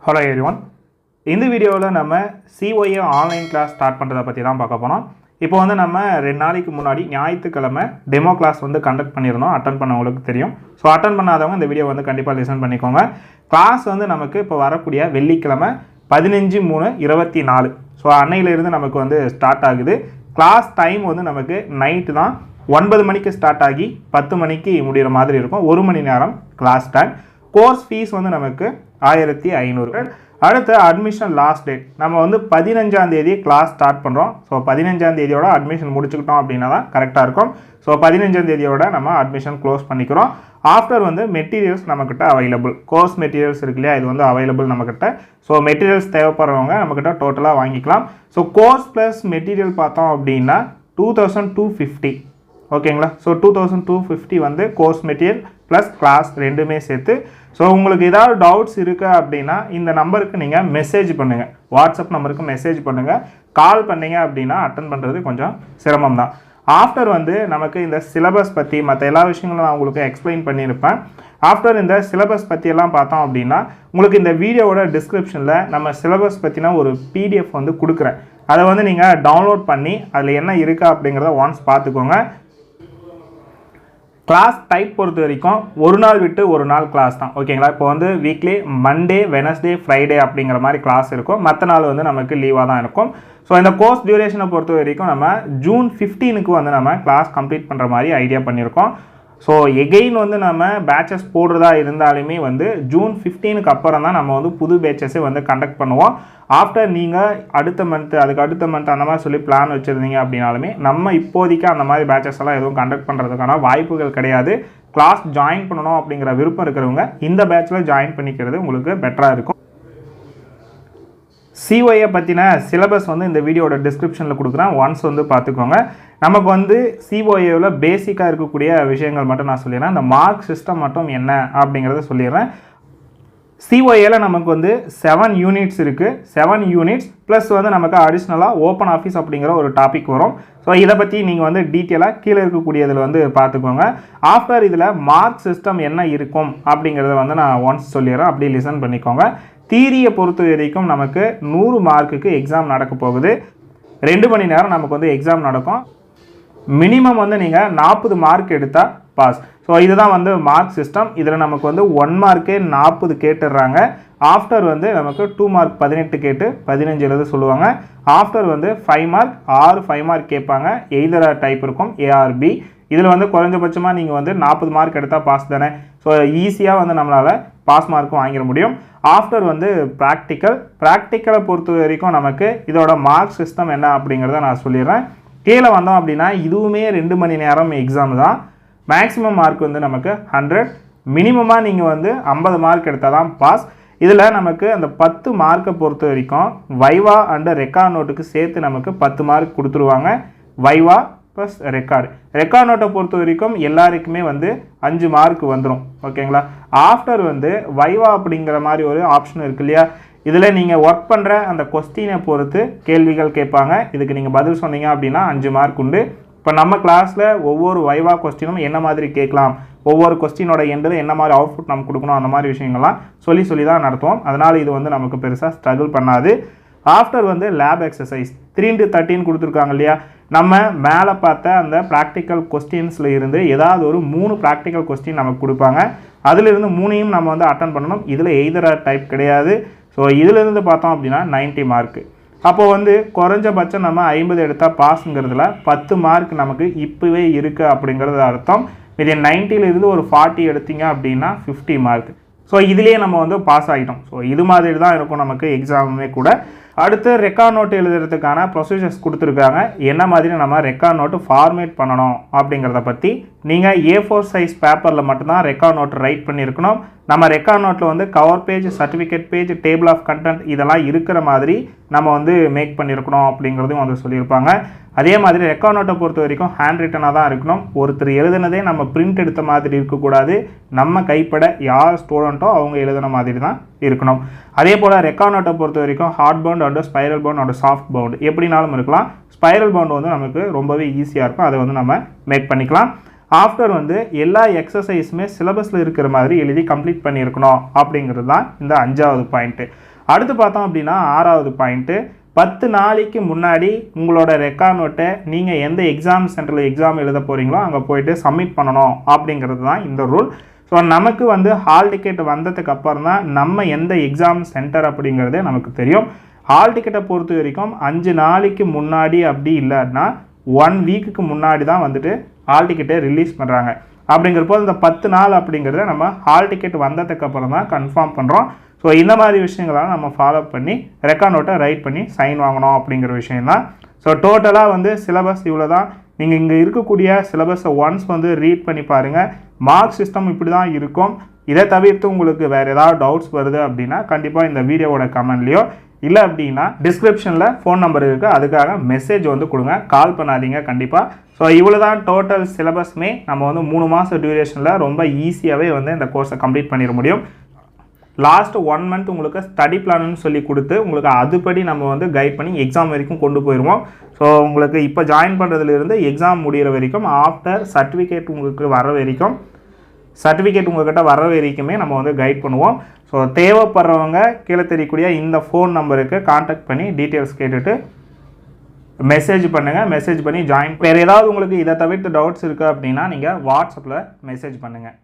Hello everyone. இந்த வீடியோவில் நம்ம COA ஆன்லைன் கிளாஸ் ஸ்டார்ட் பண்ணுறதை பற்றி தான் பார்க்க போகிறோம். இப்போ வந்து நம்ம 2 நாளைக்கு முன்னாடி ஞாயிற்றுக்கிழமை டெமோ கிளாஸ் வந்து கண்டக்ட் பண்ணியிருந்தோம். அட்டன் பண்ணவங்களுக்கு தெரியும். ஸோ அட்டன் பண்ணாதவங்க இந்த வீடியோ வந்து கண்டிப்பாக லிசன் பண்ணிக்கோங்க. கிளாஸ் வந்து நமக்கு இப்போ வரக்கூடிய வெள்ளிக்கிழமை 15/3/24. ஸோ அன்னையிலேருந்து நமக்கு வந்து ஸ்டார்ட் ஆகுது. கிளாஸ் டைம் வந்து நமக்கு நைட்டு தான் 9 மணிக்கு ஸ்டார்ட் ஆகி 10 மணிக்கு முடிகிற மாதிரி இருக்கும். 1 மணி நேரம் கிளாஸ் டைம். கோர்ஸ் ஃபீஸ் வந்து நமக்கு 1500. அடுத்து அட்மிஷன் லாஸ்ட் டேட் நம்ம வந்து 15ஆம் தேதி கிளாஸ் ஸ்டார்ட் பண்ணுறோம். ஸோ 15ஆம் தேதியோட அட்மிஷன் முடிச்சுக்கிட்டோம் அப்படின்னா தான் கரெக்டாக இருக்கும். ஸோ 15ஆம் தேதியோட நம்ம அட்மிஷன் க்ளோஸ் பண்ணிக்கிறோம். ஆஃப்டர் வந்து மெட்டீரியல்ஸ் நம்மக்கிட்ட அவைலபிள், கோர்ஸ் மெட்டீரியல்ஸ் இருக்கு இல்லையா, இது வந்து அவைலபிள் நம்மக்கிட்ட. ஸோ மெட்டீரியல்ஸ் தேவைப்படுறவங்க நம்மக்கிட்ட டோட்டலாக வாங்கிக்கலாம். ஸோ கோர்ஸ் ப்ளஸ் மெட்டீரியல் பார்த்தோம் அப்படின்னா 2250. ஓகேங்களா. ஸோ 2250 வந்து கோர்ஸ் மெட்டீரியல் ப்ளஸ் கிளாஸ் ரெண்டுமே சேர்த்து. ஸோ உங்களுக்கு ஏதாவது டவுட்ஸ் இருக்குது அப்படின்னா இந்த நம்பருக்கு நீங்கள் மெசேஜ் பண்ணுங்கள். வாட்ஸ்அப் நம்பருக்கு மெசேஜ் பண்ணுங்கள். கால் பண்ணிங்க அப்படின்னா அட்டன் பண்ணுறது கொஞ்சம் சிரமம் தான். ஆஃப்டர் வந்து நமக்கு இந்த சிலபஸ் பற்றி மற்ற எல்லா விஷயங்களும் நான் உங்களுக்கு எக்ஸ்பிளைன் பண்ணியிருப்பேன். ஆஃப்டர் இந்த சிலபஸ் பற்றியெல்லாம் பார்த்தோம் அப்படின்னா உங்களுக்கு இந்த வீடியோவோட டிஸ்கிரிப்ஷனில் நம்ம சிலபஸ் பற்றினா ஒரு PDF வந்து கொடுக்குறேன். அதை வந்து நீங்கள் டவுன்லோட் பண்ணி அதில் என்ன இருக்கா அப்படிங்கிறத ஒன்ஸ் பார்த்துக்கோங்க. கிளாஸ் டைப் பொறுத்த வரைக்கும் ஒரு நாள் விட்டு ஒரு நாள் கிளாஸ் தான். ஓகேங்களா. இப்போ வந்து வீக்லி மண்டே, வெனஸ்டே, ஃப்ரைடே அப்படிங்கிற மாதிரி கிளாஸ் இருக்கும். மற்ற நாள் வந்து நமக்கு லீவாக தான் இருக்கும். ஸோ இந்த கோர்ஸ் டியூரேஷனை பொறுத்த வரைக்கும் நம்ம ஜூன் 15க்கு வந்து நம்ம கிளாஸ் கம்ப்ளீட் பண்ணுற மாதிரி ஐடியா பண்ணியிருக்கோம். ஸோ எகெயின் வந்து நம்ம பேட்சஸ் போடுறதா இருந்தாலுமே வந்து ஜூன் 15க்கு அப்புறம் தான் நம்ம வந்து புது பேட்சஸே வந்து கண்டக்ட் பண்ணுவோம். ஆஃப்டர் நீங்கள் அடுத்த மந்த்து அதுக்கு அடுத்த மந்த் அந்த மாதிரி சொல்லி பிளான் வச்சுருந்தீங்க அப்படின்னாலுமே நம்ம இப்போதைக்கு அந்த மாதிரி பேட்சஸ் எல்லாம் எதுவும் கண்டக்ட் பண்ணுறதுக்கான வாய்ப்புகள் கிடையாது. கிளாஸ் ஜாயின் பண்ணணும் அப்படிங்கிற விருப்பம் இருக்கிறவங்க இந்த பேட்சில் ஜாயின் பண்ணிக்கிறது உங்களுக்கு பெட்டராக இருக்கும். COA பற்றின சிலபஸ் வந்து இந்த வீடியோட டிஸ்கிரிப்ஷனில் கொடுக்குறேன். ஒன்ஸ் வந்து பார்த்துக்கோங்க. நமக்கு வந்து COAவில் பேசிக்காக இருக்கக்கூடிய விஷயங்கள் மட்டும் நான் சொல்லிடுறேன். இந்த மார்க் சிஸ்டம் மட்டும் என்ன அப்படிங்கிறத சொல்லிடுறேன். COAவில் நமக்கு வந்து 7 யூனிட்ஸ் இருக்குது. 7 யூனிட்ஸ் ப்ளஸ் வந்து நமக்கு அடிஷ்னலாக ஓப்பன் ஆஃபீஸ் அப்படிங்கிற ஒரு டாபிக் வரும். ஸோ இதை பற்றி நீங்கள் வந்து டீட்டெயிலாக கீழே இருக்கக்கூடியதில் வந்து பார்த்துக்கோங்க. ஆஃப்டர் இதில் மார்க் சிஸ்டம் என்ன இருக்கும் அப்படிங்கிறத வந்து நான் ஒன்ஸ் சொல்லிடுறேன். அப்படியே லிசன் பண்ணிக்கோங்க. தியரியை பொறுத்த வரைக்கும் நமக்கு 100 மார்க்குக்கு எக்ஸாம் நடக்க போகுது. 2 மணி நேரம் நமக்கு வந்து எக்ஸாம் நடக்கும். மினிமம் வந்து நீங்கள் 40 மார்க் எடுத்தால் பாஸ். ஸோ இதுதான் வந்து மார்க் சிஸ்டம். இதில் நமக்கு வந்து 1 மார்க்கே 40 கேட்டுடுறாங்க. ஆஃப்டர் வந்து நமக்கு 2 மார்க் 18 கேட்டு 15 எழுத சொல்லுவாங்க. ஆஃப்டர் வந்து 5 மார்க் 5 மார்க் கேட்பாங்க. எய்தர் டைப் இருக்கும் ARB. இதில் வந்து குறைஞ்சபட்சமாக நீங்கள் வந்து 40 மார்க் எடுத்தால் பாஸ் தானே. ஸோ ஈஸியாக வந்து நம்மளால் பாஸ் மார்க்கும் வாங்கிட முடியும். ஆஃப்டர் வந்து ப்ராக்டிக்கலை பொறுத்த வரைக்கும் நமக்கு இதோட மார்க் சிஸ்டம் என்ன அப்படிங்கிறத நான் சொல்லிடுறேன். கீழே வந்தோம் அப்படின்னா இதுவுமே 2 மணி நேரம் எக்ஸாம் தான். மேக்ஸிமம் மார்க் வந்து நமக்கு 100. மினிமமாக நீங்கள் வந்து 50 மார்க் எடுத்தால் தான் பாஸ். இதில் நமக்கு அந்த 10 மார்க்கை பொறுத்த வரைக்கும் வைவா அண்ட் ரெக்கார்ட் நோட்டுக்கு சேர்த்து நமக்கு 10 மார்க் கொடுத்துருவாங்க. வைவா ப்ளஸ் ரெக்கார்ட் நோட்டை பொறுத்த வரைக்கும் எல்லாருக்குமே வந்து 5 மார்க் வந்துடும். ஓகேங்களா. ஆஃப்டர் வந்து வைவா அப்படிங்கிற மாதிரி ஒரு ஆப்ஷன் இருக்கு இல்லையா, இதில் நீங்கள் ஒர்க் பண்ணுற அந்த கொஸ்டினை பொறுத்து கேள்விகள் கேட்பாங்க. இதுக்கு நீங்கள் பதில் சொன்னீங்க அப்படின்னா 5 மார்க் உண்டு. இப்போ நம்ம கிளாஸில் ஒவ்வொரு வைவா கொஸ்டினும் என்ன மாதிரி கேட்கலாம், ஒவ்வொரு கொஸ்டினோட எண்டில் என்ன மாதிரி அவுட்புட் நம்ம கொடுக்கணும், அந்த மாதிரி விஷயங்கள்லாம் சொல்லி தான் நடத்துவோம். அதனால் இது வந்து நமக்கு பெருசாக ஸ்ட்ரகிள் பண்ணாது. ஆஃப்டர் வந்து லேப் எக்ஸசைஸ் 3x13 கொடுத்துருக்காங்க இல்லையா, நம்ம மேலே பார்த்த அந்த ப்ராக்டிக்கல் கொஸ்டின்ஸில் இருந்து ஏதாவது ஒரு 3 ப்ராக்டிக்கல் கொஸ்டின் நமக்கு கொடுப்பாங்க. அதிலிருந்து 3ஐயும் நம்ம வந்து அட்டன் பண்ணணும். இதில் எய்தர் டைப் கிடையாது. ஸோ இதிலிருந்து பார்த்தோம் அப்படின்னா 90 மார்க்கு. அப்போது வந்து குறைஞ்சபட்சம் நம்ம 50 எடுத்தால் பாஸுங்கிறதுல 10 மார்க் நமக்கு இப்போவே இருக்குது அப்படிங்கிறது அர்த்தம். இது 90லிருந்து ஒரு 40 எடுத்தீங்க அப்படின்னா 50 மார்க். ஸோ இதுலேயே நம்ம வந்து பாஸ் ஆகிட்டோம். ஸோ இது மாதிரி தான் இருக்கும் நமக்கு எக்ஸாமுமே கூட. அடுத்து ரெக்கார்ட் நோட்டு எழுதுறதுக்கான ப்ரொசீஜர்ஸ் கொடுத்துருக்காங்க. என்ன மாதிரி நம்ம ரெக்கார்ட் நோட்டு ஃபார்மேட் பண்ணணும் அப்படிங்கிறத பற்றி நீங்கள் A4 சைஸ் பேப்பரில் மட்டும்தான் ரெக்கார்ட் நோட்டு ரைட் பண்ணியிருக்கணும். நம்ம ரெக்கார்ட் நோட்டில் வந்து cover page, certificate page, table of content இதெல்லாம் இருக்கிற மாதிரி நம்ம வந்து மேக் பண்ணியிருக்கணும் அப்படிங்கிறதையும் வந்து சொல்லியிருப்பாங்க. அதே மாதிரி ரெக்கார்ட் நோட்டை பொறுத்த வரைக்கும் ஹேண்ட் ரிட்டனாக தான் இருக்கணும். ஒருத்தர் எழுதுனதே நம்ம பிரிண்ட் எடுத்த மாதிரி இருக்கக்கூடாது. நம்ம கைப்பட யார் ஸ்டூடெண்ட்டோ அவங்க எழுதுன மாதிரி தான் இருக்கணும். அதே போல் ரெக்கார்ட் நோட்டை பொறுத்த வரைக்கும் hard bound and spiral bound and soft bound எப்படினாலும் இருக்கலாம். ஸ்பைரல் பவுண்ட் வந்து நமக்கு ரொம்பவே ஈஸியாக இருக்கும். அதை வந்து நம்ம மேக் பண்ணிக்கலாம். ஆஃப்டர் வந்து எல்லா எக்ஸசைஸுமே சிலபஸில் இருக்கிற மாதிரி எழுதி கம்ப்ளீட் பண்ணியிருக்கணும் அப்படிங்கிறது தான் இந்த 5வது பாயிண்ட்டு. அடுத்து பார்த்தோம் அப்படின்னா 6வது பாயிண்ட்டு 10 நாளைக்கு முன்னாடி உங்களோட ரெக்கார்ட் நோட்டை நீங்கள் எந்த எக்ஸாம் சென்டரில் எக்ஸாம் எழுத போகிறீங்களோ அங்கே போயிட்டு சப்மிட் பண்ணணும் அப்படிங்கிறது தான் இந்த ரூல். ஸோ நமக்கு வந்து ஹால் டிக்கெட் வந்ததுக்கு அப்புறம் தான் நம்ம எந்த எக்ஸாம் சென்டர் அப்படிங்கிறதே நமக்கு தெரியும். ஹால் டிக்கெட்டை பொறுத்த வரைக்கும் 5 நாளைக்கு முன்னாடி அப்படி இல்லைன்னா 1 வீக்குக்கு முன்னாடி தான் வந்துட்டு ஹால் டிக்கெட்டை ரிலீஸ் பண்ணுறாங்க. அப்படிங்கிறப்போ இந்த 10 நாள் அப்படிங்கிறத நம்ம ஹால் டிக்கெட் வந்ததுக்கு அப்புறம் தான் கன்ஃபார்ம் பண்ணுறோம். ஸோ இந்த மாதிரி விஷயங்களாம் நம்ம ஃபாலோ பண்ணி ரெக்கார்ட் நோட்டை ரைட் பண்ணி சைன் வாங்கணும் அப்படிங்கிற விஷயம்தான். ஸோ டோட்டலாக வந்து சிலபஸ் இவ்வளோ தான். நீங்கள் இங்கே இருக்கக்கூடிய சிலபஸை ஒன்ஸ் வந்து ரீட் பண்ணி பாருங்கள். மார்க் சிஸ்டம் இப்படி தான் இருக்கும். இதை தவிர்த்து உங்களுக்கு வேறு ஏதாவது டவுட்ஸ் வருது அப்படின்னா கண்டிப்பாக இந்த வீடியோவோட கமெண்ட்லேயோ இல்லை அப்படின்னா டிஸ்கிரிப்ஷனில் ஃபோன் நம்பர் இருக்குது, அதுக்காக மெசேஜ் வந்து கொடுங்க, கால் பண்ணாதீங்க கண்டிப்பாக. ஸோ இவ்வளோ தான் டோட்டல் சிலபஸ்மே. நம்ம வந்து 3 மாத டியூரேஷனில் ரொம்ப ஈஸியாகவே வந்து இந்த கோர்ஸை கம்ப்ளீட் பண்ணிட முடியும். லாஸ்ட் 1 மந்த் உங்களுக்கு ஸ்டடி பிளான்னு சொல்லி கொடுத்து உங்களுக்கு அதுபடி நம்ம வந்து கைட் பண்ணி எக்ஸாம் வரைக்கும் கொண்டு போயிடுவோம். ஸோ உங்களுக்கு இப்போ ஜாயின் பண்ணுறதுலேருந்து எக்ஸாம் முடிகிற வரைக்கும் ஆஃப்டர் சர்டிஃபிகேட் உங்களுக்கு வர வரைக்கும் உங்கள்கிட்ட வர வரைக்குமே நம்ம வந்து கைட் பண்ணுவோம். ஸோ தேவைப்படுறவங்க கீழே தெரியக்கூடிய இந்த ஃபோன் நம்பருக்கு கான்டாக்ட் பண்ணி டீட்டெயில்ஸ் கேட்டுட்டு மெசேஜ் பண்ணுங்கள். மெசேஜ் பண்ணி ஜாயின். வேறு ஏதாவது உங்களுக்கு இதை தவிர்த்து டவுட்ஸ் இருக்குது அப்படின்னா நீங்கள் வாட்ஸ்அப்பில் மெசேஜ் பண்ணுங்கள்.